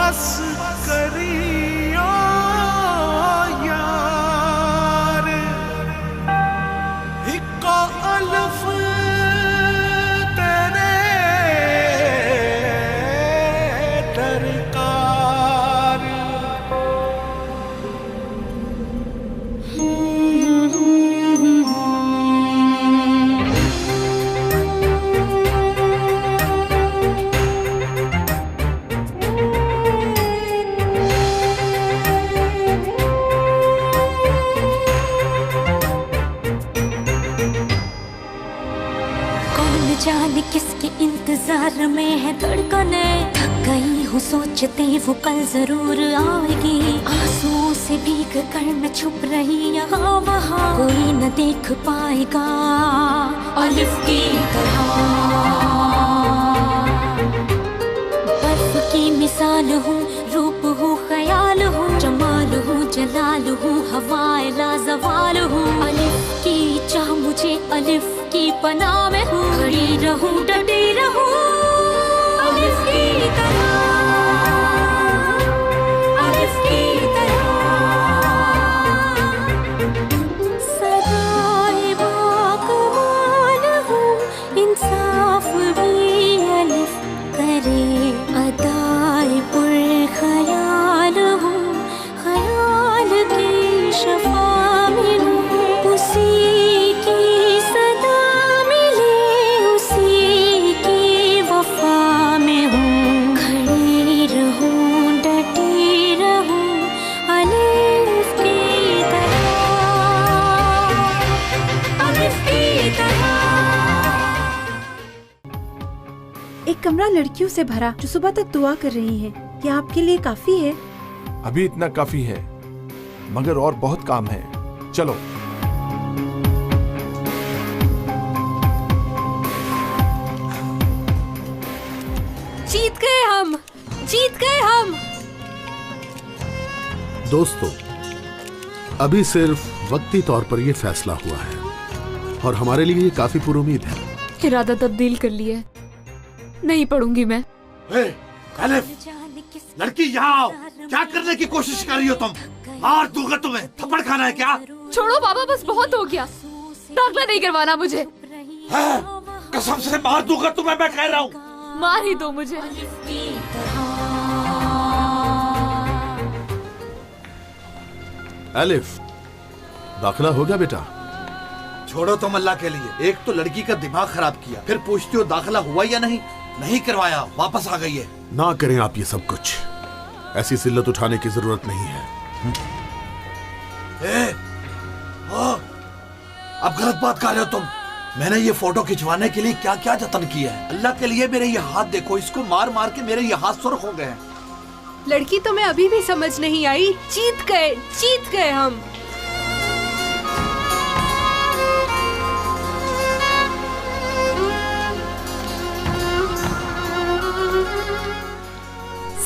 बस करियो यार इको अल्फ तेरे दरकार। जाने किसके इंतजार में है धड़कने, थक गई हूँ सोचते वो कल जरूर आएगी। आंसुओं से भीग कर मैं छुप रही यहाँ वहाँ, कोई न देख पाएगा अलिफ की तरह। बर्फ की मिसाल हूँ, रूप हूँ, ख्याल हूँ, जमाल हूँ, जलाल हूँ, हवाए लाजवाल हूँ। अलिफ की चाह मुझे अलिफ की पनाह में हूँ, खड़ी रहूं डटी रहूं अलिफ की तरह, अलिफ की तरह। सदाए बाकमाल हूँ, इंसाफ भी अलिफ करे, अदाए पुरख्याल हूँ, ख्याल की शफा में हूँ, उसी की सदा मिले, उसी की वफा में हूँ, खड़ी रहूं डटी रहूं अलिफ की तरह, अलिफ की तरह। एक कमरा लड़कियों से भरा जो सुबह तक दुआ कर रही हैं। क्या आपके लिए काफी है? अभी इतना काफी है, मगर और बहुत काम है। चलो। जीत गए हम, जीत गए हम। दोस्तों, अभी सिर्फ वक्ती तौर पर यह फैसला हुआ है और हमारे लिए ये काफी पुरुमीद है। इरादा तब्दील कर लिया है, नहीं पढ़ूंगी मैं। अलिफ, लड़की यहाँ आओ। क्या करने की कोशिश कर रही हो तुम? मार दूंगा तुम्हें। थप्पड़ खाना है क्या? छोड़ो बाबा, बस बहुत हो गया। दाखिला नहीं करवाना मुझे। है? कसम से मार दूंगा तुम्हें, मैं कह रहा हूँ। मार ही दो मुझे। अलिफ, दाखिला हो गया बेटा? छोड़ो तुम अल्लाह के लिए। एक तो लड़की का दिमाग खराब किया, फिर पूछती हो दाखिला हुआ या नहीं। नहीं करवाया, वापस आ गई है। ना करें आप ये सब कुछ, ऐसी जिल्लत उठाने की जरूरत नहीं है। अब गलत बात कर रहे हो तुम। मैंने ये फोटो खिंचवाने के लिए क्या क्या जतन किया है। अल्लाह के लिए मेरे ये हाथ देखो, इसको मार मार के मेरे ये हाथ सुर्ख हो गए हैं। लड़की तो मैं अभी भी समझ नहीं आई। जीत गए हम।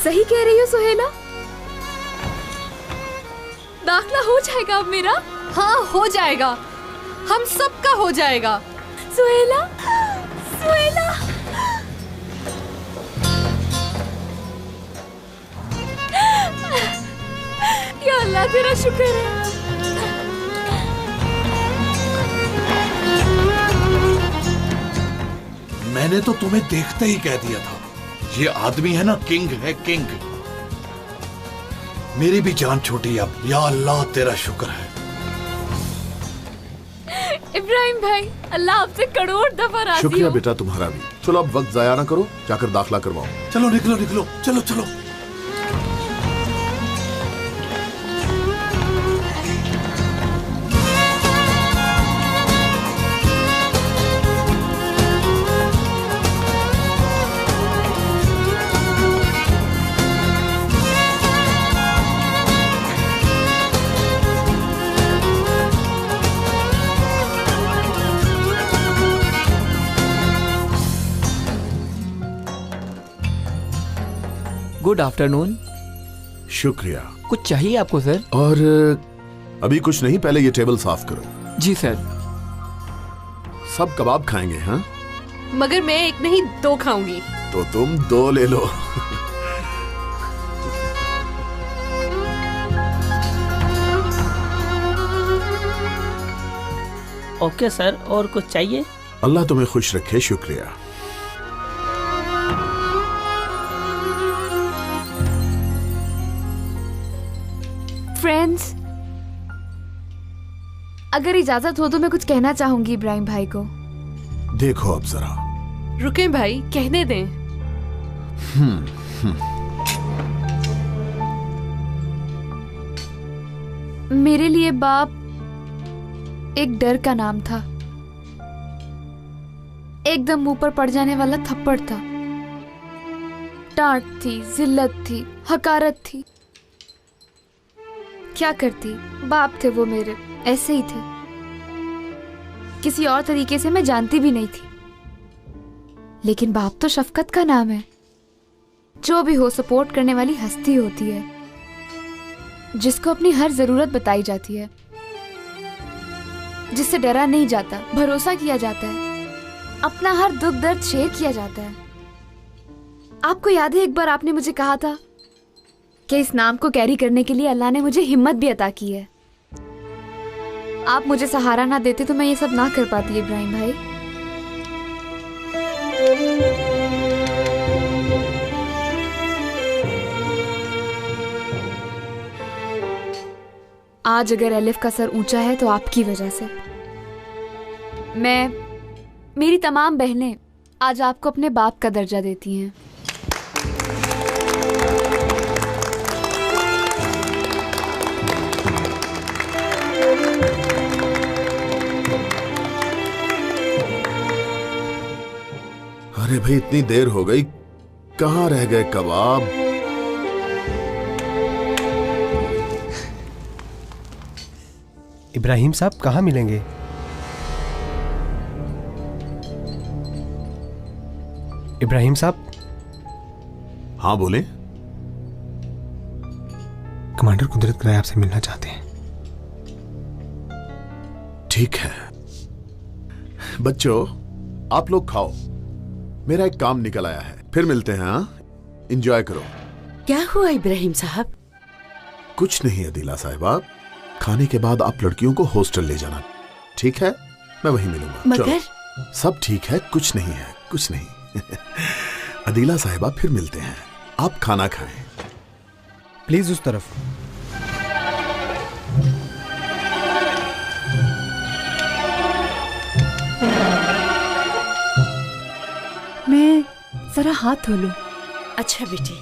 सही कह रही हो सुहेला, दाखिला हो जाएगा अब मेरा। हाँ हो जाएगा, हम सबका हो जाएगा। सुहेला, सुहेला। या अल्लाह तेरा शुक्र है। मैंने तो तुम्हें देखते ही कह दिया था, ये आदमी है ना, किंग है, किंग। मेरी भी जान छूटी अब। या अल्लाह तेरा शुक्र है। इब्राहिम भाई, अल्लाह आपसे करोड़ दफा राजी हो। शुक्रिया बेटा तुम्हारा भी। चलो अब वक्त जाया ना करो, जाकर दाखिला करवाओ। चलो निकलो निकलो, चलो चलो। Good afternoon. शुक्रिया। कुछ चाहिए आपको सर? और अभी कुछ नहीं, पहले ये टेबल साफ करो। जी सर। सब कबाब खाएंगे? हाँ, मगर मैं एक नहीं 2 खाऊंगी। तो तुम 2 ले लो। ओके सर, और कुछ चाहिए? अल्लाह तुम्हें खुश रखे, शुक्रिया। फ्रेंड्स, अगर इजाजत हो तो मैं कुछ कहना चाहूंगी इब्राहिम भाई को। देखो अब जरा, रुके भाई, कहने दें। मेरे लिए बाप एक डर का नाम था, एकदम मुंह पर पड़ जाने वाला थप्पड़ था, डांट थी, जिल्लत थी, हकारत थी। क्या करती, बाप थे वो मेरे, ऐसे ही थे। किसी और तरीके से मैं जानती भी नहीं थी, लेकिन बाप तो शफकत का नाम है। जो भी हो, सपोर्ट करने वाली हस्ती होती है, जिसको अपनी हर जरूरत बताई जाती है, जिससे डरा नहीं जाता, भरोसा किया जाता है, अपना हर दुख दर्द शेयर किया जाता है। आपको याद है एक बार आपने मुझे कहा था कि इस नाम को कैरी करने के लिए अल्लाह ने मुझे हिम्मत भी अता की है। आप मुझे सहारा ना देते तो मैं ये सब ना कर पाती इब्राहिम भाई। आज अगर एलिफ का सर ऊंचा है तो आपकी वजह से। मेरी तमाम बहनें आज आपको अपने बाप का दर्जा देती हैं। अरे भाई, इतनी देर हो गई, कहाँ रह गए कबाब? इब्राहिम साहब कहाँ मिलेंगे? इब्राहिम साहब। हाँ बोले। कमांडर कुदरत राय आपसे मिलना चाहते हैं। ठीक है बच्चों, आप लोग खाओ, मेरा एक काम निकल आया है, फिर मिलते हैं। हाँ, एंजॉय करो। क्या हुआ इब्राहिम साहब? कुछ नहीं अदीला साहिबा, खाने के बाद आप लड़कियों को हॉस्टल ले जाना, ठीक है? मैं वहीं मिलूंगा। मगर सब ठीक है, कुछ नहीं है, कुछ नहीं। अदीला साहिबा, फिर मिलते हैं, आप खाना खाएं। प्लीज उस तरफ। मैं जरा हाथ धो लूं। अच्छा बेटी।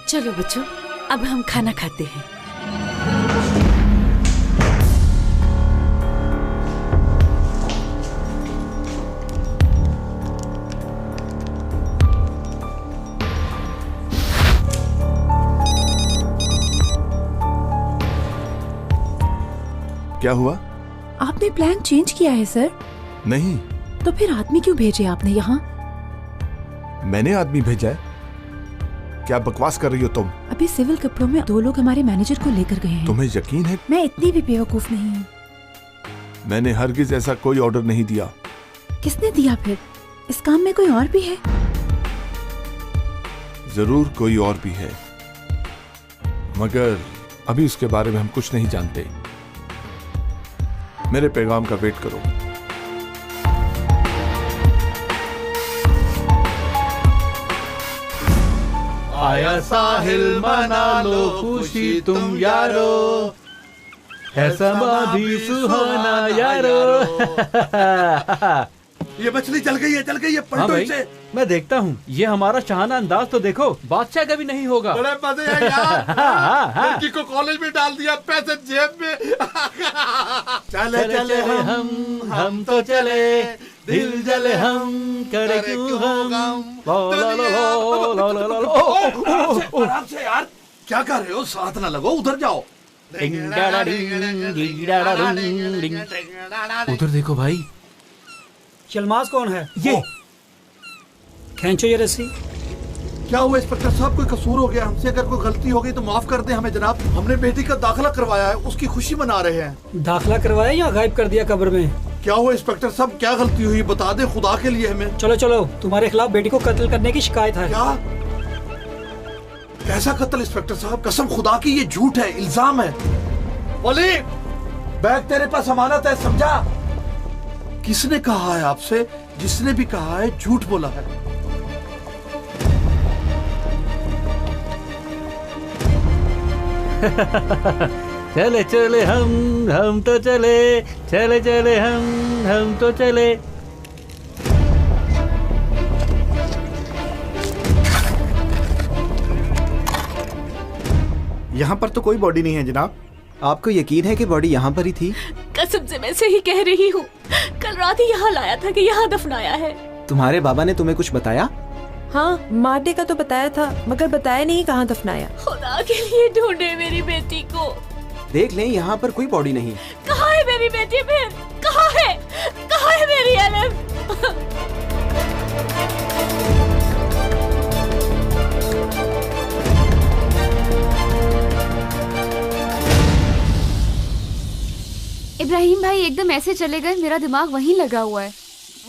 चलो बच्चों, अब हम खाना खाते हैं। क्या हुआ? आपने प्लान चेंज किया है सर? नहीं। तो फिर आदमी क्यों भेजे आपने यहाँ? मैंने आदमी भेजा है? क्या बकवास कर रही हो तुम? अभी सिविल कपड़ों में 2 लोग हमारे मैनेजर को लेकर गए हैं। तुम्हें यकीन है? मैं इतनी भी बेवकूफ नहीं हूँ। मैंने हरगिज ऐसा कोई ऑर्डर नहीं दिया। किसने दिया फिर? इस काम में कोई और भी है? जरूर कोई और भी है, मगर अभी उसके बारे में हम कुछ नहीं जानते। मेरे पैगाम का वेट करो। आया साहिल मना लो खुशी तुम यारो, है समाधि सुहाना यारो। ये मछली जल गई है, जल गई है, पलटो इसे। मैं देखता हूँ, ये हमारा शाहाना अंदाज तो देखो, बादशाह का भी नहीं होगा। बड़े मजे हैं यार। लड़की को कॉलेज में डाल दिया, पैसे जेब में। चले चले हम तो चले, दिल जले हम करे क्यों हम। आराम से यार, क्या कर रहे हो? साथ ना लगो, उधर जाओ। उधर देखो भाई। शलमाज कौन है? ये खींचो ये रस्सी। क्या हुआ इंस्पेक्टर साहब? कोई कसूर हो गया हमसे? अगर कोई गलती हो गई तो माफ कर दें हमें जनाब। हमने बेटी का दाखिला करवाया है, उसकी खुशी मना रहे हैं। दाखिला करवाया या गायब कर दिया कब्र में? क्या हुआ इंस्पेक्टर साहब, क्या गलती हुई बता दे खुदा के लिए हमें। चलो चलो, तुम्हारे खिलाफ बेटी को कत्ल करने की शिकायत है। क्या? कैसा कत्ल इंस्पेक्टर साहब? कसम खुदा की ये झूठ है, इल्जाम है। वली, बैग तेरे पास अमानत है, समझा? किसने कहा है आपसे? जिसने भी कहा है झूठ बोला है। चले चले हम तो चले, चले चले हम तो चले। यहाँ पर तो कोई बॉडी नहीं है जनाब। आपको यकीन है कि बॉडी यहाँ पर ही थी? कसम से मैं सही कह रही हूँ, कल रात ही यहाँ लाया था कि यहाँ दफनाया है। तुम्हारे बाबा ने तुम्हें कुछ बताया? हाँ, मारने का तो बताया था, मगर बताया नहीं कहाँ दफनाया। खुदा के लिए ढूंढे मेरी बेटी को। देख लें, यहाँ पर कोई बॉडी नहीं। कहाँ है मेरी बेटी फिर? कहाँ है? कहाँ है मेरी एलिफ? इब्राहिम भाई एकदम ऐसे चले गए, मेरा दिमाग वहीं लगा हुआ है।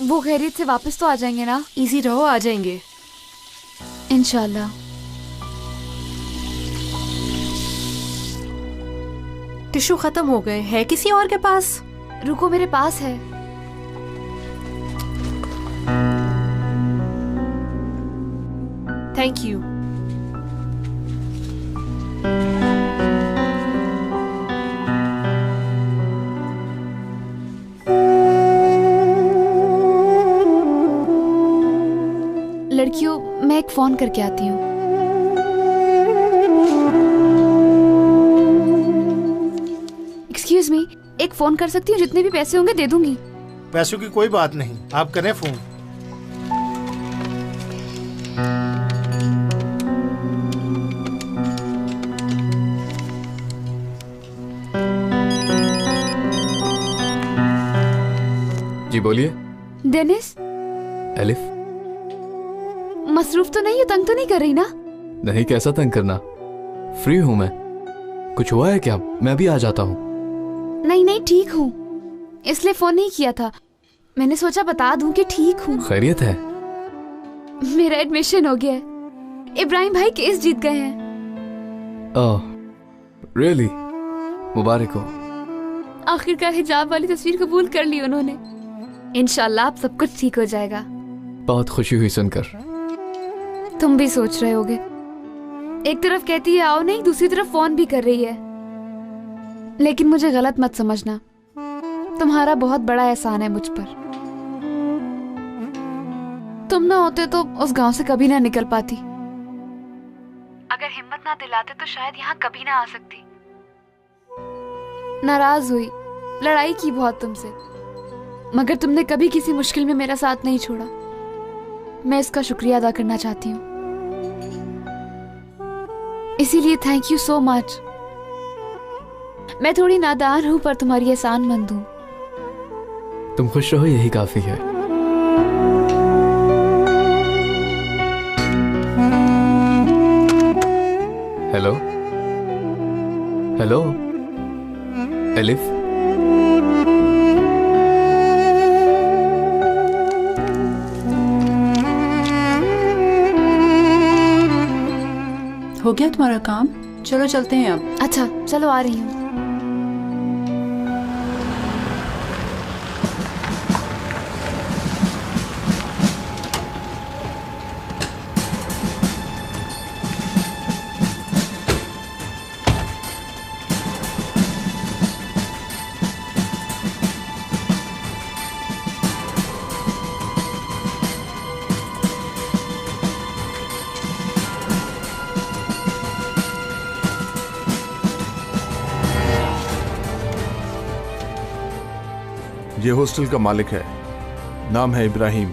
वो खैरियत से वापस तो आ जाएंगे ना? इजी रहो, आ जाएंगे इंशाल्लाह। टिश्यू खत्म हो गए, है किसी और के पास? रुको, मेरे पास है। Thank you. लड़कियों, मैं एक फोन करके आती हूँ। एक्सक्यूज मी, एक फोन कर सकती हूँ? जितने भी पैसे होंगे दे दूंगी। पैसों की कोई बात नहीं, आप करें फोन। जी बोलिए। Dennis, Elif. मसरूफ तो नहीं हो? तंग तो नहीं कर रही ना? नहीं, कैसा तंग करना, फ्री हूँ मैं। कुछ हुआ है क्या? मैं भी आ जाता हूँ। नहीं नहीं, ठीक हूँ, इसलिए फोन नहीं किया था। मैंने सोचा बता दूं कि ठीक हूँ। खैरियत है? मेरा एडमिशन हो गया है। इब्राहिम भाई केस जीत गए हैं। Oh really? मुबारक हो। आखिरकार हिजाब वाली तस्वीर कबूल कर ली उन्होंने। इंशाल्लाह अब सब कुछ ठीक हो जाएगा। बहुत खुशी हुई सुनकर। तुम भी सोच रहे होगे, एक तरफ कहती है आओ नहीं, दूसरी तरफ फोन भी कर रही है। लेकिन मुझे गलत मत समझना, तुम्हारा बहुत बड़ा एहसान है मुझ पर। तुम ना होते तो उस गांव से कभी ना निकल पाती। अगर हिम्मत ना दिलाते तो शायद यहाँ कभी ना आ सकती। नाराज हुई, लड़ाई की बहुत तुमसे, मगर तुमने कभी किसी मुश्किल में मेरा साथ नहीं छोड़ा। मैं इसका शुक्रिया अदा करना चाहती हूँ, इसीलिए थैंक यू सो मच। मैं थोड़ी नादान हूँ पर तुम्हारी एहसानमंद हूँ। तुम खुश रहो, यही काफी है। हेलो हेलो एलिफ, हो गया तुम्हारा काम? चलो चलते हैं अब। अच्छा चलो, आ रही हूँ। ये हॉस्टल का मालिक है, नाम है इब्राहिम।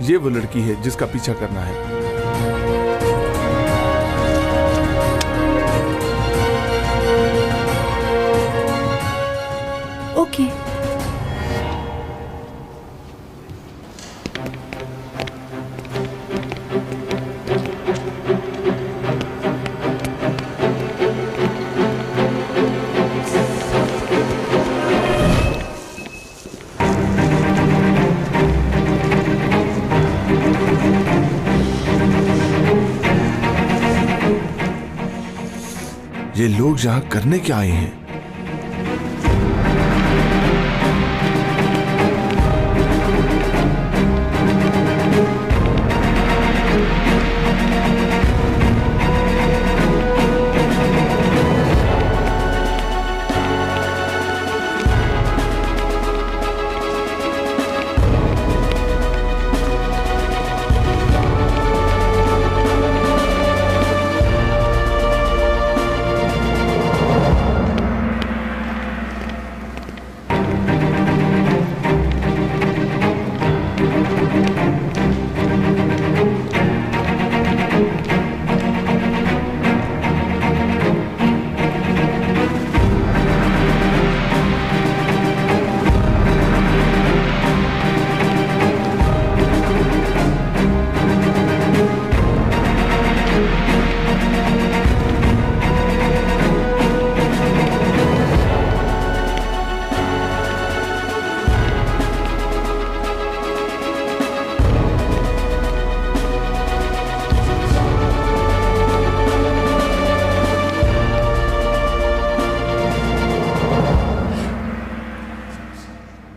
ये वो लड़की है जिसका पीछा करना है। ओके। ये लोग यहां करने क्या आए हैं?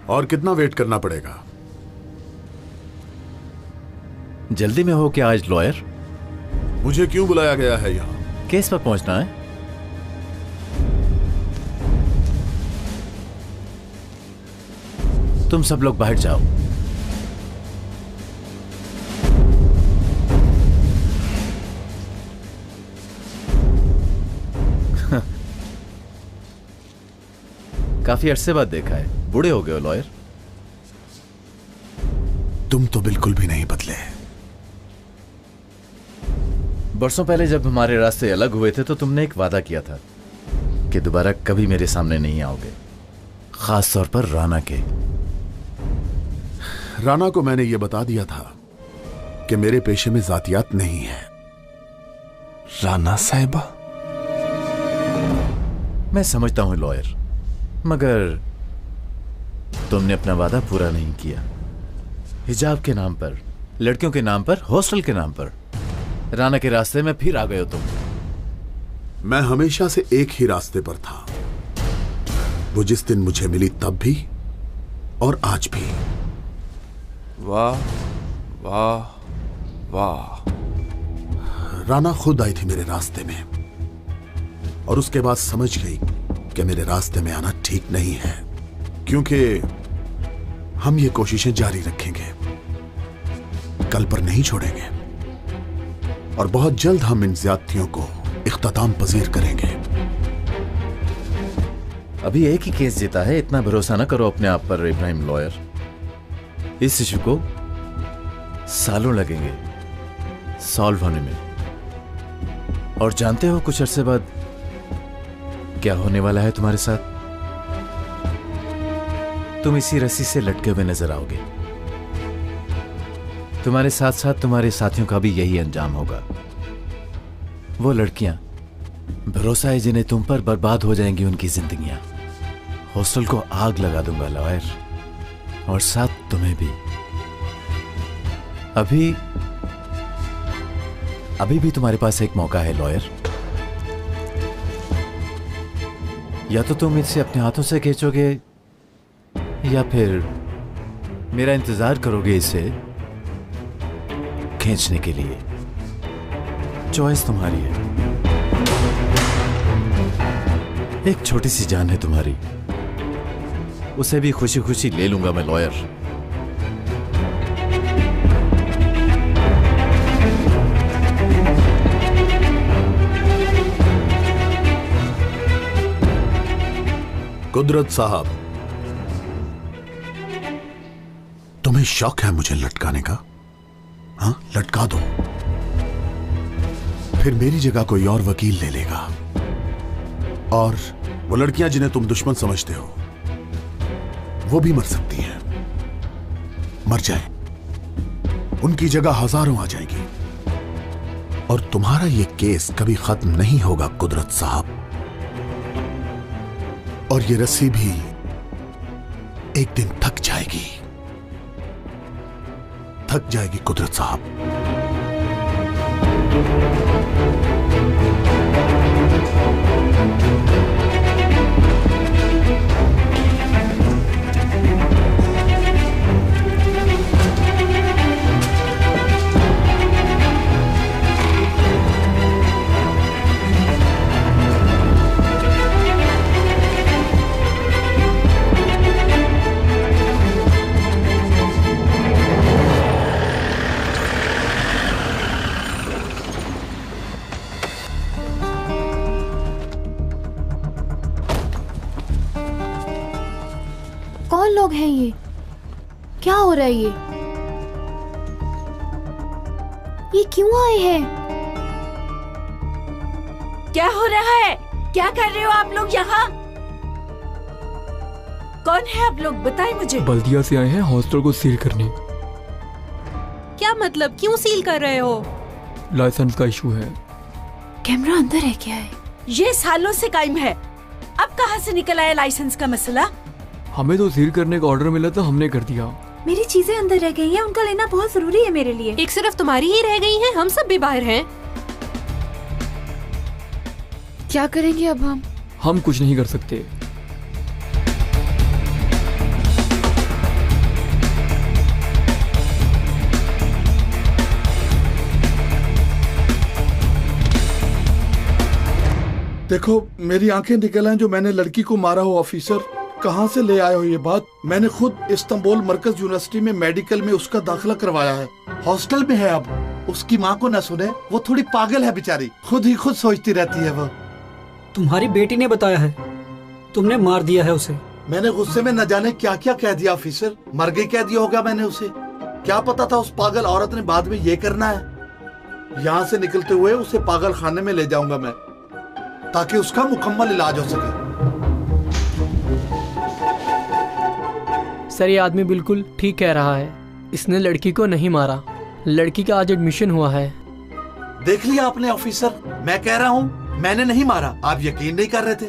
और कितना वेट करना पड़ेगा? जल्दी में हो क्या आज लॉयर? मुझे क्यों बुलाया गया है यहाँ? केस पर पहुंचना है। तुम सब लोग बाहर जाओ। काफी अरसे बाद देखा है। बूढ़े हो गए हो लॉयर। तुम तो बिल्कुल भी नहीं बदले। बरसों पहले जब हमारे रास्ते अलग हुए थे तो तुमने एक वादा किया था कि दोबारा कभी मेरे सामने नहीं आओगे, खास तौर पर राना के। राना को मैंने यह बता दिया था कि मेरे पेशे में जातियात नहीं है। राना साहिबा? मैं समझता हूं लॉयर, मगर तुमने अपना वादा पूरा नहीं किया। हिजाब के नाम पर, लड़कियों के नाम पर, हॉस्टल के नाम पर राना के रास्ते में फिर आ गए हो तुम। मैं हमेशा से एक ही रास्ते पर था, वो जिस दिन मुझे मिली तब भी और आज भी। वाह वाह वाह। राना खुद आई थी मेरे रास्ते में और उसके बाद समझ गई कि मेरे रास्ते में आना ठीक नहीं है, क्योंकि हम ये कोशिशें जारी रखेंगे, कल पर नहीं छोड़ेंगे और बहुत जल्द हम इन ज्यादतियों को इख्तिताम पजीर करेंगे। अभी एक ही केस जीता है, इतना भरोसा ना करो अपने आप पर इब्राहिम लॉयर। इस इशू को सालों लगेंगे सॉल्व होने में, और जानते हो कुछ अरसे बाद क्या होने वाला है तुम्हारे साथ? तुम इसी रस्सी से लटके हुए नजर आओगे। तुम्हारे साथ साथ तुम्हारे साथियों का भी यही अंजाम होगा। वो लड़कियां, भरोसा है जिन्हें तुम पर बर्बाद हो जाएंगी उनकी जिंदगियां। हॉस्टल को आग लगा दूंगा लॉयर, और साथ तुम्हें भी। अभी भी तुम्हारे पास एक मौका है लॉयर। या तो तुम इसे अपने हाथों से खींचोगे या फिर मेरा इंतजार करोगे इसे खींचने के लिए। चॉइस तुम्हारी है। एक छोटी सी जान है तुम्हारी, उसे भी खुशी खुशी ले लूंगा मैं लॉयर। कुदरत साहब, तुम्हें शौक है मुझे लटकाने का? हाँ, लटका दो, फिर मेरी जगह कोई और वकील ले लेगा, और वो लड़कियां जिन्हें तुम दुश्मन समझते हो वो भी मर सकती हैं। मर जाए, उनकी जगह हजारों आ जाएगी, और तुम्हारा ये केस कभी खत्म नहीं होगा कुदरत साहब। और ये रस्सी भी एक दिन थक जाएगी, थक जाएगी कुदरत साहब। लोग हैं ये? क्या हो रहा है ये क्यों आए हैं? क्या हो रहा है? क्या कर रहे हो आप लोग यहाँ? कौन है आप लोग? बताएं मुझे। बल्दिया से आए हैं हॉस्टल को सील करने। क्या मतलब? क्यों सील कर रहे हो? लाइसेंस का इशू है। कैमरा अंदर है क्या है? ये सालों से कायम है, अब कहाँ से निकल आया लाइसेंस का मसला? हमें तो सील करने का ऑर्डर मिला था, हमने कर दिया। मेरी चीजें अंदर रह गई हैं, उनका लेना बहुत जरूरी है मेरे लिए। एक सिर्फ तुम्हारी ही रह गई हैं, हम सब भी बाहर हैं। क्या करेंगे अब हम कुछ नहीं कर सकते। देखो मेरी आंखें निकल हैं जो मैंने लड़की को मारा हो। ऑफिसर कहाँ से ले आए हो ये बात? मैंने खुद इस्तांबुल मरकज यूनिवर्सिटी में मेडिकल में उसका दाखिला करवाया है, हॉस्टल में है। अब उसकी माँ को न सुने, वो थोड़ी पागल है बेचारी, खुद ही खुद सोचती रहती है। वो तुम्हारी बेटी ने बताया है, तुमने मार दिया है उसे। मैंने गुस्से में न जाने क्या क्या कह दिया ऑफिसर, मर गई कह दिया होगा मैंने उसे। क्या पता था उस पागल औरत ने बाद में ये करना है। यहाँ से निकलते हुए उसे पागल खाने में ले जाऊंगा मैं, ताकि उसका मुकम्मल इलाज हो सके। सर ये आदमी बिल्कुल ठीक कह रहा है, इसने लड़की को नहीं मारा, लड़की का आज एडमिशन हुआ है। देख लिया आपने ऑफिसर, मैं कह रहा हूँ मैंने नहीं मारा, आप यकीन नहीं कर रहे थे।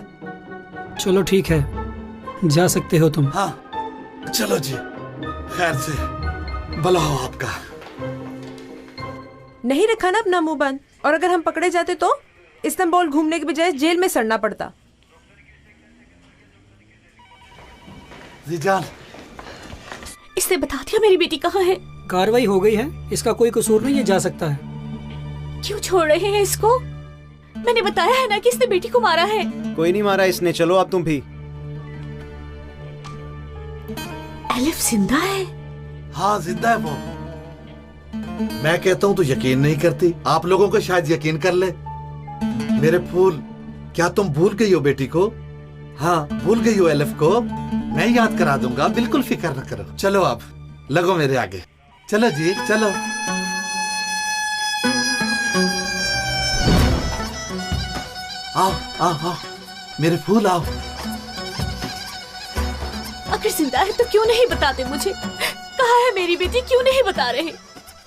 चलो ठीक है, जा सकते हो तुम। हाँ चलो जी, खैर से भला हो आपका। नहीं रखा ना अपना मुंह बंद, और अगर हम पकड़े जाते तो इस्तांबुल घूमने के बजाय जेल में सड़ना पड़ता। जीजान, इसने बता दिया मेरी बेटी कहाँ है? कार्रवाई हो गई है, इसका कोई कसूर नहीं है, जा सकता है। क्यों छोड़ रहे हैं इसको? मैंने बताया है ना कि इसने बेटी को मारा है। कोई नहीं मारा इसने, चलो अब तुम भी। एलिफ जिंदा है? हाँ जिंदा है वो। मैं कहता हूँ तो यकीन नहीं करती, आप लोगों को शायद यकीन कर ले। मेरे फूल, क्या तुम भूल गई हो बेटी को? हाँ भूल गई हो एलिफ को? मैं याद करा दूंगा, बिल्कुल फिक्र न करो। चलो आप लगो मेरे आगे, चलो जी चलो। आओ आओ आओ मेरे फूल आओ। अगर जिंदा है तो क्यों नहीं बताते मुझे? कहाँ है मेरी बेटी, क्यों नहीं बता रहे?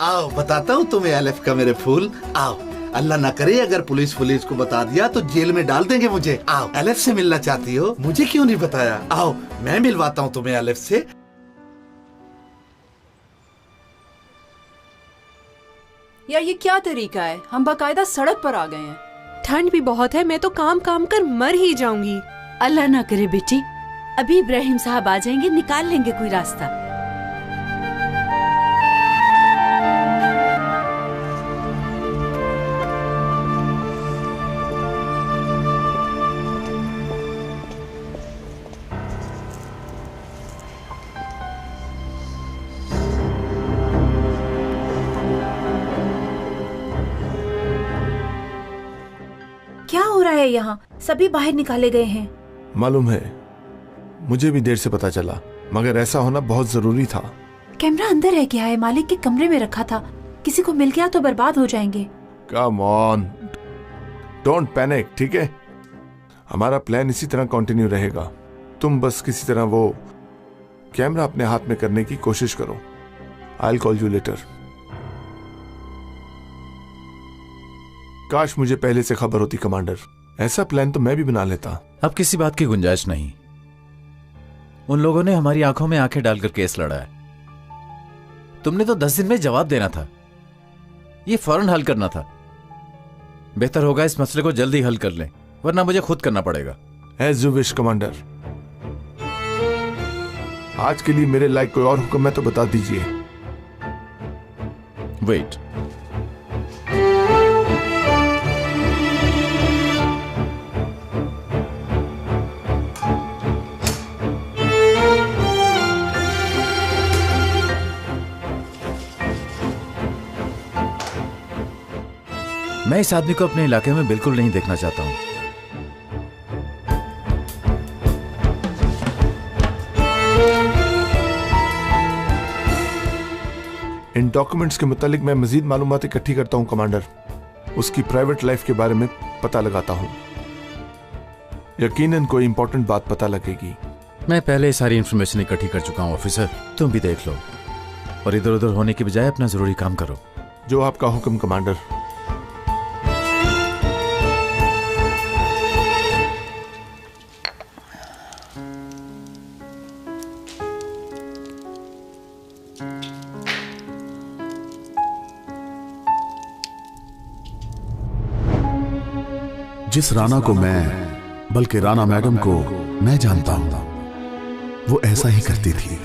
आओ बताता हूँ तुम्हें एलिफ का मेरे फूल। आओ, अल्लाह ना करे अगर पुलिस को बता दिया तो जेल में डाल देंगे मुझे। आओ, एलिफ से मिलना चाहती हो, मुझे क्यों नहीं बताया? आओ मैं मिलवाता हूँ तुम्हें एलिफ से। यार ये क्या तरीका है, हम बाकायदा सड़क पर आ गए हैं। ठंड भी बहुत है, मैं तो काम काम कर मर ही जाऊंगी। अल्लाह ना करे बेटी, अभी इब्राहिम साहब आ जाएंगे, निकाल लेंगे कोई रास्ता। क्या हो रहा है यहाँ? सभी बाहर निकाले गए हैं। मालूम है, मुझे भी देर से पता चला, मगर ऐसा होना बहुत जरूरी था। कैमरा अंदर रह गया है, मालिक के कमरे में रखा था, किसी को मिल गया तो बर्बाद हो जाएंगे। कम ऑन, डोंट पैनिक, ठीक है? हमारा प्लान इसी तरह कंटिन्यू रहेगा। तुम बस किसी तरह वो कैमरा अपने हाथ में करने की कोशिश करो। I will call you later. काश मुझे पहले से खबर होती कमांडर, ऐसा प्लान तो मैं भी बना लेता। अब किसी बात की गुंजाइश नहीं। उन लोगों ने हमारी आंखों में आंखें डालकर केस लड़ा है। तुमने तो 10 दिन में जवाब देना था, ये फौरन हल करना था। बेहतर होगा इस मसले को जल्दी हल कर लें, वरना मुझे खुद करना पड़ेगा। As you wish commander. आज के लिए मेरे लायक कोई और हुक्म है तो बता दीजिए। वेट, मैं इस आदमी को अपने इलाके में बिल्कुल नहीं देखना चाहता हूं। इन डॉक्यूमेंट्स के मुतालिक मैं मजीद मालूमात इकट्ठी करता हूं कमांडर। उसकी प्राइवेट लाइफ के बारे में पता लगाता हूं। यकीनन कोई इंपॉर्टेंट बात पता लगेगी। मैं पहले ही सारी इंफॉर्मेशन इकट्ठी कर चुका हूं ऑफिसर, तुम भी देख लो और इधर उधर होने की बजाय अपना जरूरी काम करो। जो आपका हुक्म कमांडर। जिस राना को मैं, बल्कि राना मैडम को मैं जानता हूं, वो ऐसा ही करती थी।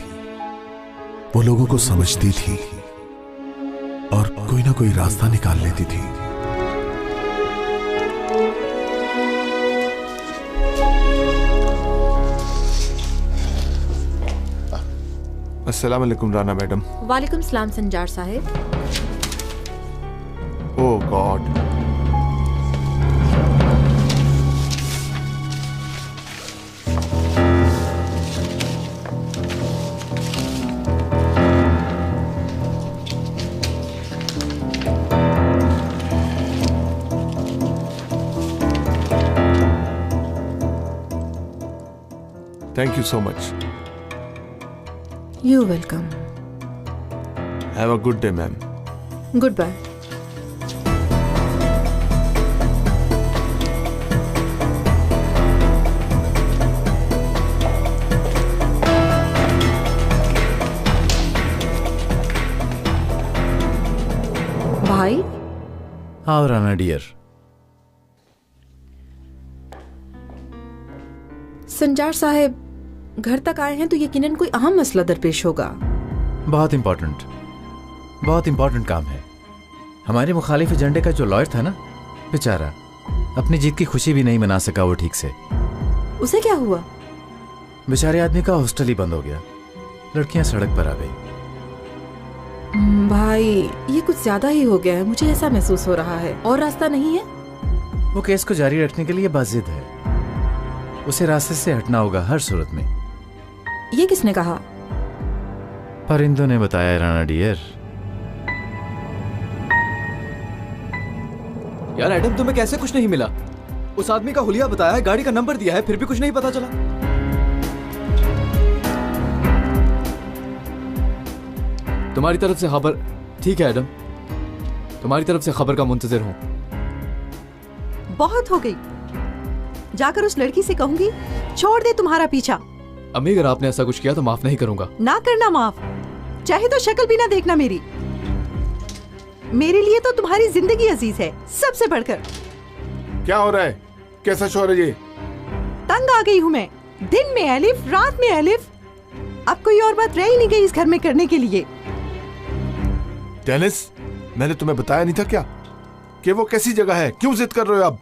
वो लोगों को समझती थी और कोई ना कोई रास्ता निकाल लेती थी। अस्सलाम वालेकुम राना मैडम। वालेकुम सलाम संजार साहिब। ओह God. Thank you so much. You're welcome. Have a good day, ma'am. Goodbye. भाई? हाँ राना डियर। संजार साहिब घर तक आए हैं तो यकीनन कोई अहम मसला दरपेश होगा। बहुत इंपॉर्टेंट काम है। हमारे मुखालिफ एजेंडे का जो लॉयर था ना, बेचारा अपनी जीत की खुशी भी नहीं मना सका वो ठीक से। उसे क्या हुआ? बेचारे आदमी का हॉस्टल ही बंद हो गया, लड़कियां सड़क पर आ गई। भाई ये कुछ ज्यादा ही हो गया है, मुझे ऐसा महसूस हो रहा है। और रास्ता नहीं है? वो केस को जारी रखने के लिए बाजिद है, उसे रास्ते से हटना होगा हर सूरत में। ये किसने कहा? परिंदों ने बताया राना डियर। यार एडम, तुम्हें कैसे कुछ नहीं मिला? उस आदमी का हुलिया बताया है, गाड़ी का नंबर दिया है, फिर भी कुछ नहीं पता चला। तुम्हारी तरफ से खबर। ठीक है एडम, तुम्हारी तरफ से खबर का मुंतजिर हूं। बहुत हो गई, जाकर उस लड़की से कहूंगी छोड़ दे तुम्हारा पीछा। अम्मी अगर आपने ऐसा कुछ किया तो माफ नहीं करूंगा। ना करना माफ, चाहे तो शक्ल भी ना देखना मेरी। मेरे लिए तो तुम्हारी जिंदगी अजीज है सबसे बढ़कर। क्या हो रहा है? कैसा शोर है ये? तंग आ गई हूँ मैं, दिन में अलिफ रात में अलिफ। अब कोई और बात रह ही नहीं गई इस घर में करने के लिए। डेनिस, मैंने तुम्हें बताया नहीं था क्या कि वो कैसी जगह है? क्यों जिद कर रहे हो अब?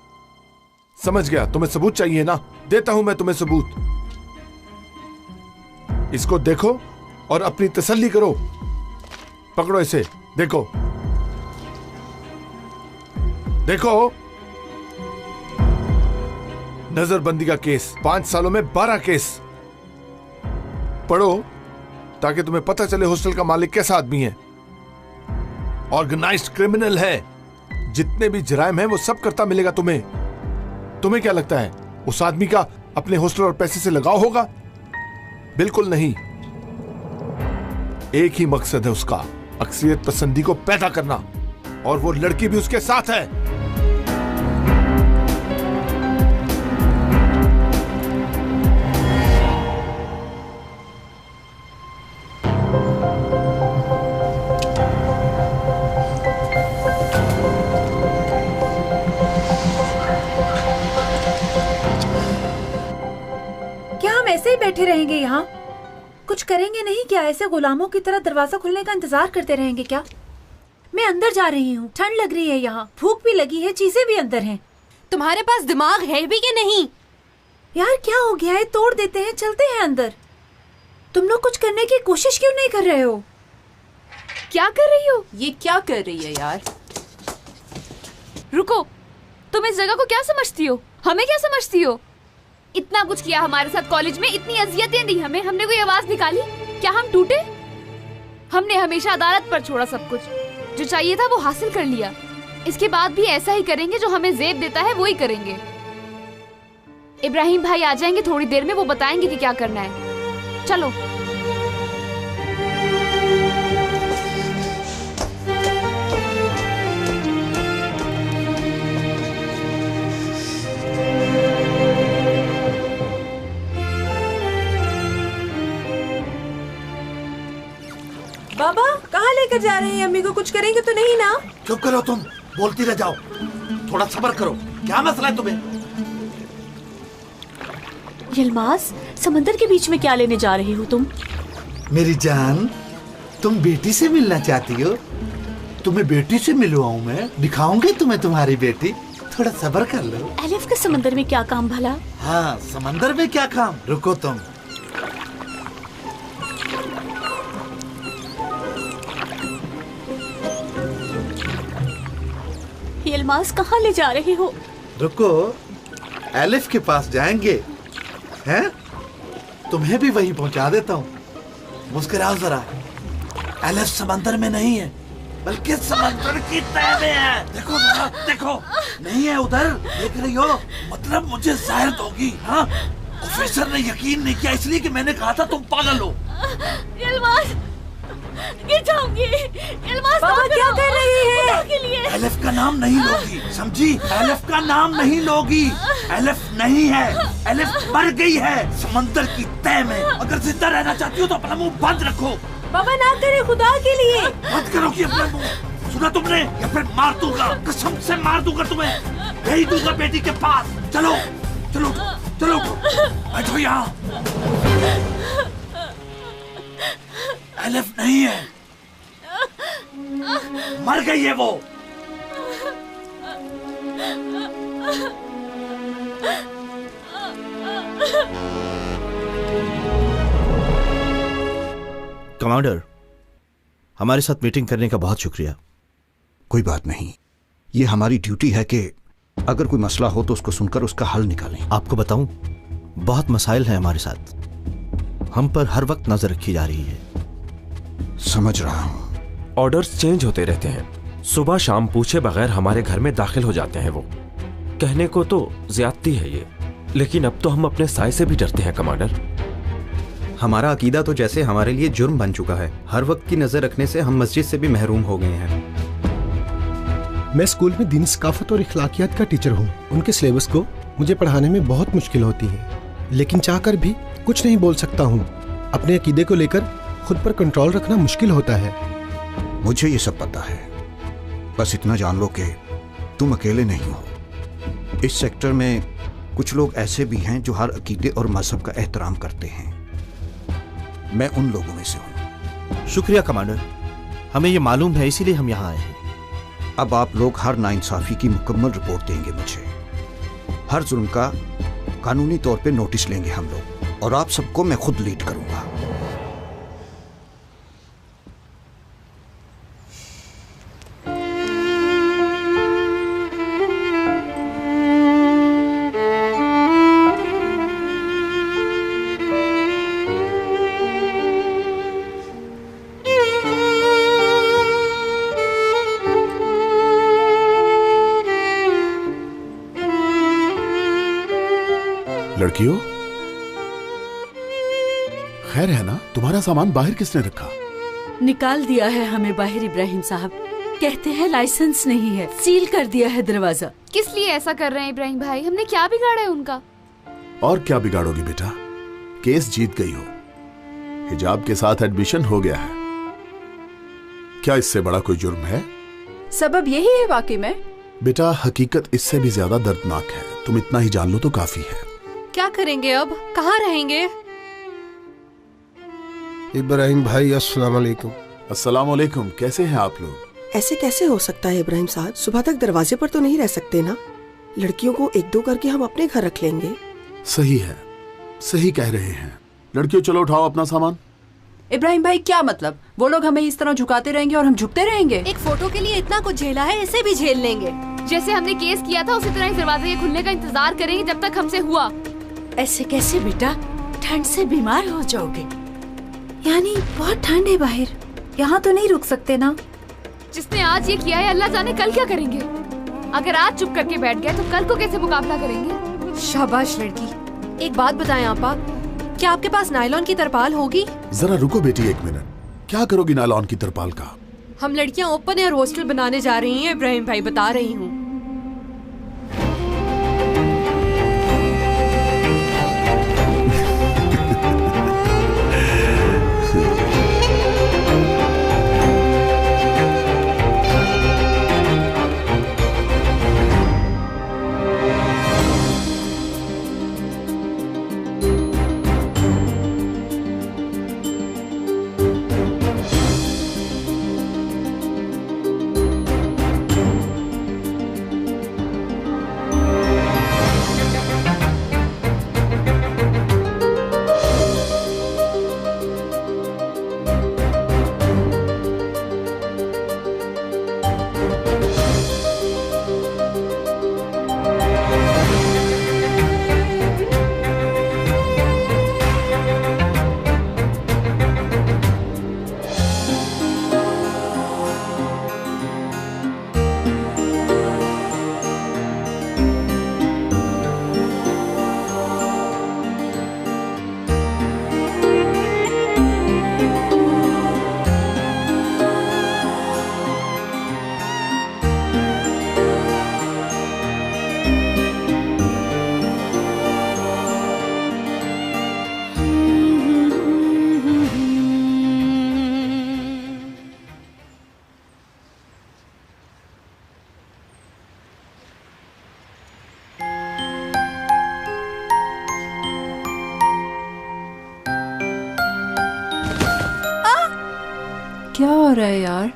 समझ गया, तुम्हें सबूत चाहिए ना, देता हूं मैं तुम्हें सबूत। इसको देखो और अपनी तसल्ली करो। पकड़ो इसे, देखो देखो। नजरबंदी का केस, 5 सालों में 12 केस। पढ़ो ताकि तुम्हें पता चले हॉस्टल का मालिक कैसा आदमी है। ऑर्गेनाइज्ड क्रिमिनल है, जितने भी जराइम हैं वो सब करता मिलेगा तुम्हें। तुम्हें क्या लगता है उस आदमी का अपने हॉस्टल और पैसे से लगाव होगा? बिल्कुल नहीं। एक ही मकसद है उसका, अक्सरियत पसंदी को पैदा करना, और वो लड़की भी उसके साथ है। बैठे रहेंगे यहाँ, कुछ करेंगे नहीं क्या? ऐसे गुलामों की तरह दरवाजा खुलने का इंतजार करते रहेंगे क्या? मैं अंदर जा रही हूँ, ठंड लग रही है यहाँ, भूख भी लगी है, चीजें भी अंदर हैं। तुम्हारे पास दिमाग है भी कि नहीं? यार क्या हो गया है? तोड़ देते हैं, चलते हैं अंदर। तुम लोग कुछ करने की कोशिश क्यों नहीं कर रहे हो? क्या कर रही हो? ये क्या कर रही है यार? रुको, तुम इस जगह को क्या समझती हो? हमें क्या समझती हो? इतना कुछ किया हमारे साथ कॉलेज में, इतनी अजियतें दी हमें, हमने कोई आवाज निकाली? क्या हम टूटे? हमने हमेशा अदालत पर छोड़ा सब कुछ। जो चाहिए था वो हासिल कर लिया। इसके बाद भी ऐसा ही करेंगे, जो हमें ज़ेब देता है वो ही करेंगे। इब्राहिम भाई आ जाएंगे थोड़ी देर में, वो बताएंगे कि क्या करना है। चलो। बाबा कहाँ लेकर जा रहे हैं? अम्मी को कुछ करेंगे तो नहीं ना? चुप करो तुम, बोलती रह जाओ। थोड़ा सब्र करो। क्या मसला है तुम्हें? यलमास, समंदर के बीच में क्या लेने जा रही हो तुम? मेरी जान, तुम बेटी से मिलना चाहती हो? तुम्हें बेटी से मिलवाऊं मैं, दिखाऊंगी तुम्हें तुम्हारी बेटी। थोड़ा सब्र कर लो। एलिफ का समंदर में क्या काम भला? हाँ, समंदर में क्या काम? रुको तुम। यलमास, कहाँ ले जा रहे हो? रुको, एलिफ के पास जाएंगे, हैं? तुम्हें भी वहीं पहुंचा देता हूँ। मुस्कुराओ जरा। एलिफ समंदर में नहीं है, बल्कि समंदर की तह में है। देखो जरा, देखो। नहीं है उधर, देख रही हो? मतलब मुझे जाहिर होगी। हाँ, ऑफिसर ने यकीन नहीं किया, इसलिए कि मैंने कहा था तुम पागल हो। यलमास, गिर जाऊंगी। यलमास, बाबा क्या कर रही है? एलिफ का नाम नहीं लोगी, समझी? एलिफ का नाम नहीं लोगी। एलिफ नहीं है, एलिफ मर गई है समंदर की तह में। अगर जिंदा रहना चाहती हो तो अपना मुंह बंद रखो। बाबा ना करे, खुदा के लिए बंद करो कि अपना मुंह। सुना तुमने? या फिर मार दूंगा, कसम से मार दूंगा तुम्हें। भेज दूंगा बेटी के पास। चलो चलो चलो, बैठो यहाँ। एलिफ नहीं है, मर गई है वो। कमांडर, हमारे साथ मीटिंग करने का बहुत शुक्रिया। कोई बात नहीं, ये हमारी ड्यूटी है कि अगर कोई मसला हो तो उसको सुनकर उसका हल निकालें। आपको बताऊं, बहुत मसाइल हैं हमारे साथ। हम पर हर वक्त नजर रखी जा रही है। समझ रहा हूं। ऑर्डर्स चेंज होते रहते हैं। सुबह शाम पूछे बगैर हमारे घर में दाखिल हो जाते हैं वो। कहने को तो ज्यादती है ये, लेकिन अब तो हम अपने साय से भी डरते हैं कमांडर। हमारा अकीदा तो जैसे हमारे लिए जुर्म बन चुका है। हर वक्त की नजर रखने से हम मस्जिद से भी महरूम हो गए हैं। मैं स्कूल में दीन सकाफत और इखलाकियात का टीचर हूँ। उनके सिलेबस को मुझे पढ़ाने में बहुत मुश्किल होती है, लेकिन चाहकर भी कुछ नहीं बोल सकता हूँ। अपने अकीदे को लेकर खुद पर कंट्रोल रखना मुश्किल होता है। मुझे ये सब पता है, बस इतना जान लो कि तुम अकेले नहीं हो। इस सेक्टर में कुछ लोग ऐसे भी हैं जो हर अकीदे और मजहब का एहतराम करते हैं। मैं उन लोगों में से हूँ। शुक्रिया कमांडर, हमें ये मालूम है, इसीलिए हम यहाँ आए हैं। अब आप लोग हर नाइंसाफी की मुकम्मल रिपोर्ट देंगे मुझे। हर जुल्म का कानूनी तौर पे नोटिस लेंगे हम लोग, और आप सबको मैं खुद लीड करूंगा। लड़कियों, खैर है ना? तुम्हारा सामान बाहर किसने रखा? निकाल दिया है हमें बाहर इब्राहिम साहब। कहते हैं लाइसेंस नहीं है, सील कर दिया है दरवाजा। किस लिए ऐसा कर रहे हैं इब्राहिम भाई? हमने क्या बिगाड़ा है उनका? और क्या बिगाड़ोगी बेटा, केस जीत गई हो। हिजाब के साथ एडमिशन हो गया है। क्या इससे बड़ा कोई जुर्म है? सबब यही है वाकई में। बेटा, हकीकत इससे भी ज्यादा दर्दनाक है। तुम इतना ही जान लो तो काफी है। क्या करेंगे अब? कहाँ रहेंगे? इब्राहिम भाई, अस्सलाम वालेकुम। अस्सलाम वालेकुम। कैसे हैं आप लोग? ऐसे कैसे हो सकता है इब्राहिम साहब? सुबह तक दरवाजे पर तो नहीं रह सकते ना। लड़कियों को एक दो करके हम अपने घर रख लेंगे। सही है, सही कह रहे हैं। लड़कियों, चलो उठाओ अपना सामान। इब्राहिम भाई, क्या मतलब? वो लोग हमें इस तरह झुकाते रहेंगे और हम झुकते रहेंगे? एक फोटो के लिए इतना कुछ झेला है, इसे भी झेल लेंगे। जैसे हमने केस किया था उसी तरह इस दरवाजे के खुलने का इंतजार करेंगे जब तक हमसे हुआ। ऐसे कैसे बेटा? ठंड से बीमार हो जाओगे। यानी बहुत ठंड है बाहर। यहाँ तो नहीं रुक सकते ना? जिसने आज ये किया है अल्लाह जाने कल क्या करेंगे। अगर आज चुप करके बैठ गए तो कल को कैसे मुकाबला करेंगे। शाबाश लड़की। एक बात बताएं आपा, क्या आपके पास नायलॉन की तरपाल होगी? जरा रुको बेटी 1 मिनट। क्या करोगी नायलॉन की तरपाल का? हम लड़कियां ओपन एयर हॉस्टल बनाने जा रही हैं इब्राहिम भाई, बता रही हूँ। क्या हो रहा है यार?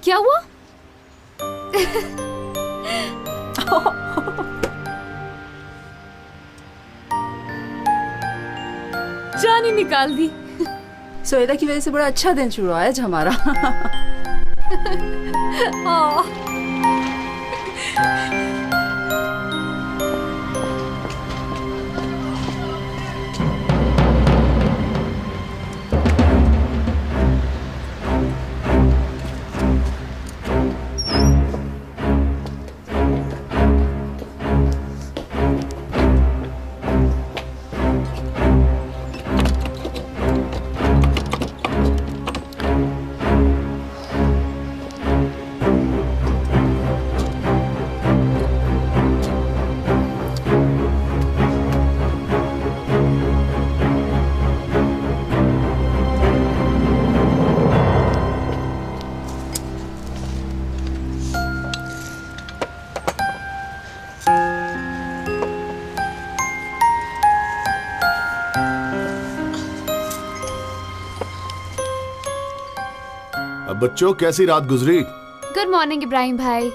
क्या हुआ? जान ही निकाल दी। सोएदा की वजह से बड़ा अच्छा दिन शुरू हुआ है आज हमारा। बच्चों कैसी रात गुजरी? गुड मॉर्निंग इब्राहिम भाई।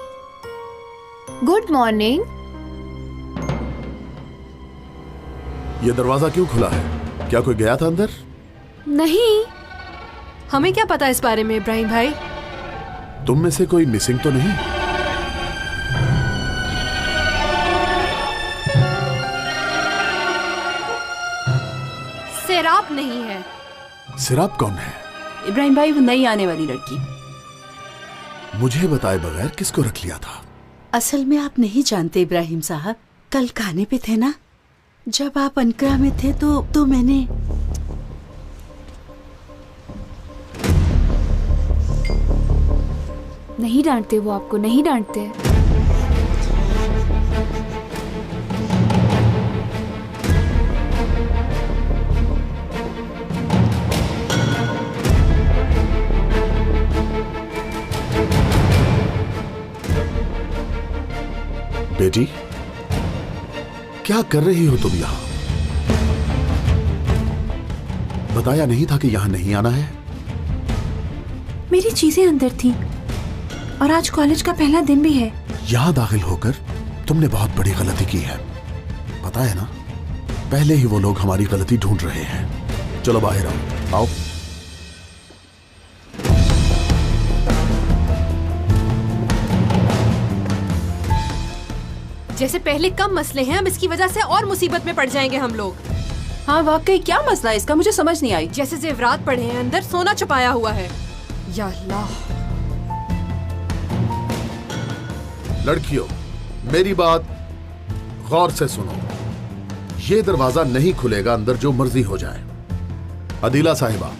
Good morning. ये दरवाजा क्यों खुला है? क्या कोई गया था अंदर? नहीं। हमें क्या पता इस बारे में इब्राहिम भाई? तुम में से कोई मिसिंग तो नहीं? सिराप नहीं है। सिराप कौन है? इब्राहिम भाई, वो नई आने वाली लड़की। मुझे बताए बगैर किसको रख लिया था? असल में आप नहीं जानते इब्राहिम साहब, कल खाने पे थे ना, जब आप अनकरा में थे तो मैंने नहीं डांटते, वो आपको नहीं डांटते। बेटी, क्या कर रही हो तुम यहां? बताया नहीं था कि यहां नहीं आना है? मेरी चीजें अंदर थी और आज कॉलेज का पहला दिन भी है। यहां दाखिल होकर तुमने बहुत बड़ी गलती की है, पता है ना? पहले ही वो लोग हमारी गलती ढूंढ रहे हैं। चलो बाहर आओ। जैसे पहले कम मसले हैं, अब इसकी वजह से और मुसीबत में पड़ जाएंगे हम लोग। हाँ वाकई क्या मसला है इसका, मुझे समझ नहीं आई। जैसे जेवरात पड़े हैं अंदर, सोना छुपाया हुआ है। या अल्लाह। लड़कियों, मेरी बात गौर से सुनो। ये दरवाजा नहीं खुलेगा, अंदर जो मर्जी हो जाए। अदीला साहिबा,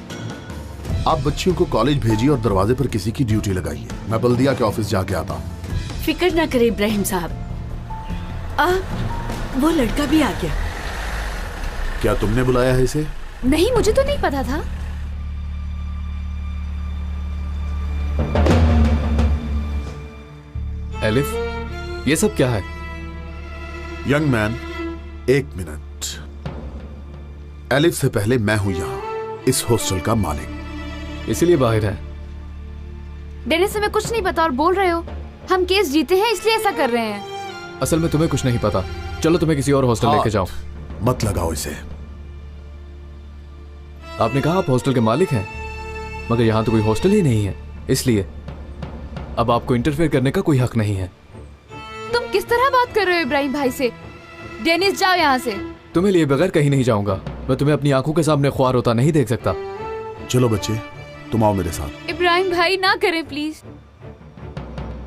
आप बच्चियों को कॉलेज भेजिए और दरवाजे पर किसी की ड्यूटी लगाइए। मैं बल्दिया के ऑफिस जाके आता हूँ। फिक्र ना करे इब्राहिम साहब, वो लड़का भी आ गया। क्या तुमने बुलाया है इसे? नहीं, मुझे तो नहीं पता था। एलिफ, ये सब क्या है? यंग मैन, एक मिनट। एलिफ से पहले मैं हूं यहां, इस हॉस्टल का मालिक, इसीलिए बाहर है। डेनिस, हमें कुछ नहीं पता और बोल रहे हो हम केस जीते हैं इसलिए ऐसा कर रहे हैं। असल में तुम्हें कुछ नहीं पता। चलो तुम्हें किसी और हॉस्टल लेके जाओ। मत लगाओ इसे। आपने कहा आप हॉस्टल के मालिक हैं, मगर यहाँ तो कोई हॉस्टल ही नहीं है, इसलिए अब आपको इंटरफेयर करने का कोई हक नहीं है। तुम किस तरह बात कर रहे हो इब्राहिम भाई से? डेनिस, जाओ यहाँ से। तुम्हें लिए बगैर कहीं नहीं जाऊंगा। मैं तुम्हें अपनी आंखों के सामने ख्वार होता नहीं देख सकता। चलो बच्चे, तुम आओ मेरे साथ। इब्राहिम भाई ना करें प्लीज।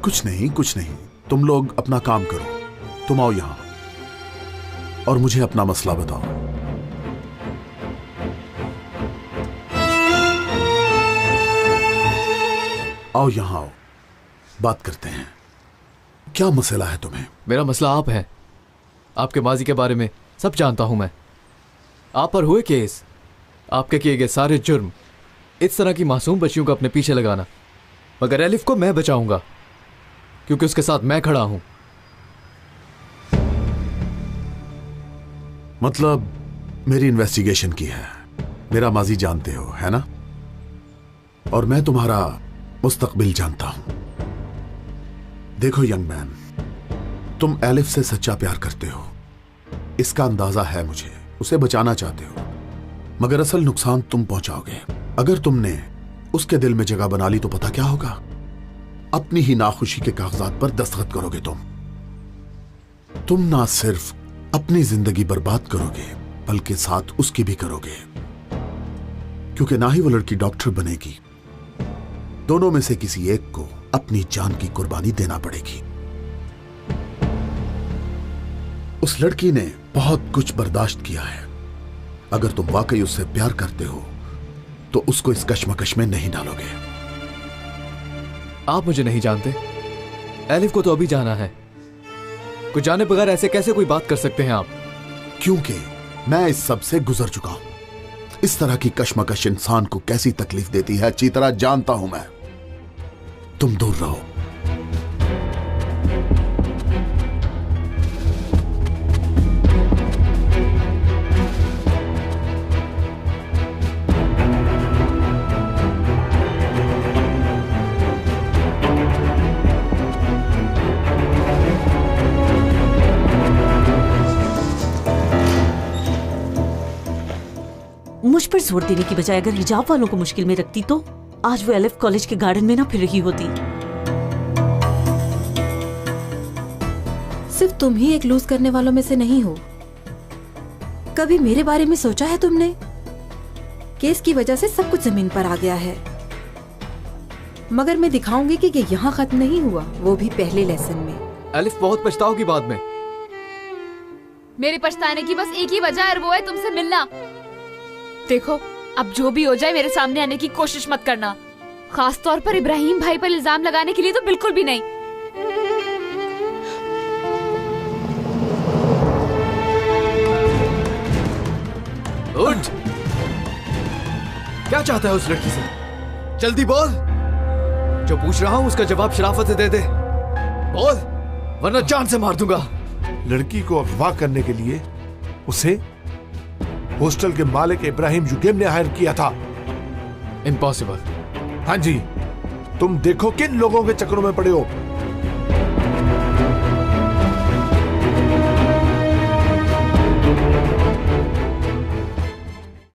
कुछ नहीं, कुछ नहीं, तुम लोग अपना काम करो। तुम आओ यहाँ और मुझे अपना मसला बताओ। आओ यहाँ आओ, बात करते हैं। क्या मसला है तुम्हें? मेरा मसला आप है। आपके माजी के बारे में सब जानता हूं मैं। आप पर हुए केस, आपके किए गए सारे जुर्म, इस तरह की मासूम बच्चियों को अपने पीछे लगाना। मगर एलिफ को मैं बचाऊंगा क्योंकि उसके साथ मैं खड़ा हूं। मतलब मेरी इन्वेस्टिगेशन की है, मेरा माजी जानते हो, है ना? और मैं तुम्हारा मुस्तकबिल जानता हूं। देखो यंग मैन, तुम एलिफ से सच्चा प्यार करते हो, इसका अंदाजा है मुझे। उसे बचाना चाहते हो, मगर असल नुकसान तुम पहुंचाओगे। अगर तुमने उसके दिल में जगह बना ली तो पता क्या होगा? अपनी ही नाखुशी के कागजात पर दस्तखत करोगे तुम ना सिर्फ अपनी जिंदगी बर्बाद करोगे बल्कि साथ उसकी भी करोगे, क्योंकि ना ही वो लड़की डॉक्टर बनेगी, दोनों में से किसी एक को अपनी जान की कुर्बानी देना पड़ेगी। उस लड़की ने बहुत कुछ बर्दाश्त किया है। अगर तुम वाकई उससे प्यार करते हो तो उसको इस कश्मकश में नहीं डालोगे। आप मुझे नहीं जानते, एलिफ को तो अभी जाना है। कुछ जाने बगैर ऐसे कैसे कोई बात कर सकते हैं आप? क्योंकि मैं इस सब से गुजर चुका हूं। इस तरह की कश्मकश इंसान को कैसी तकलीफ देती है अच्छी तरह जानता हूं मैं। तुम दूर रहो। मुझ पर जोर देने की बजाय अगर हिजाब वालों को मुश्किल में रखती तो आज वो एलिफ कॉलेज के गार्डन में ना फिर रही होती। सिर्फ तुम ही एक लूज करने वालों में से नहीं हो। कभी मेरे बारे में सोचा है तुमने? केस की वजह से सब कुछ जमीन पर आ गया है, मगर मैं दिखाऊंगी कि ये यहाँ खत्म नहीं हुआ, वो भी पहले लेसन में। एलिफ बहुत पछताओगी बाद में। मेरे पछताने की बस एक ही वजह है और वो है तुमसे मिलना। देखो, अब जो भी हो जाए मेरे सामने आने की कोशिश मत करना, खास तौर पर इब्राहिम भाई पर इल्जाम लगाने के लिए तो बिल्कुल भी नहीं। उठ! क्या चाहता है उस लड़की से? जल्दी बोल। जो पूछ रहा हूं उसका जवाब शराफत से दे दे। बोल, वरना जान से मार दूंगा। लड़की को अगवा करने के लिए उसे हॉस्टल के मालिक इब्राहिम जुगेम ने हायर किया था। इम्पॉसिबल। हाँ जी, तुम देखो किन लोगों के चक्करों में पड़े हो।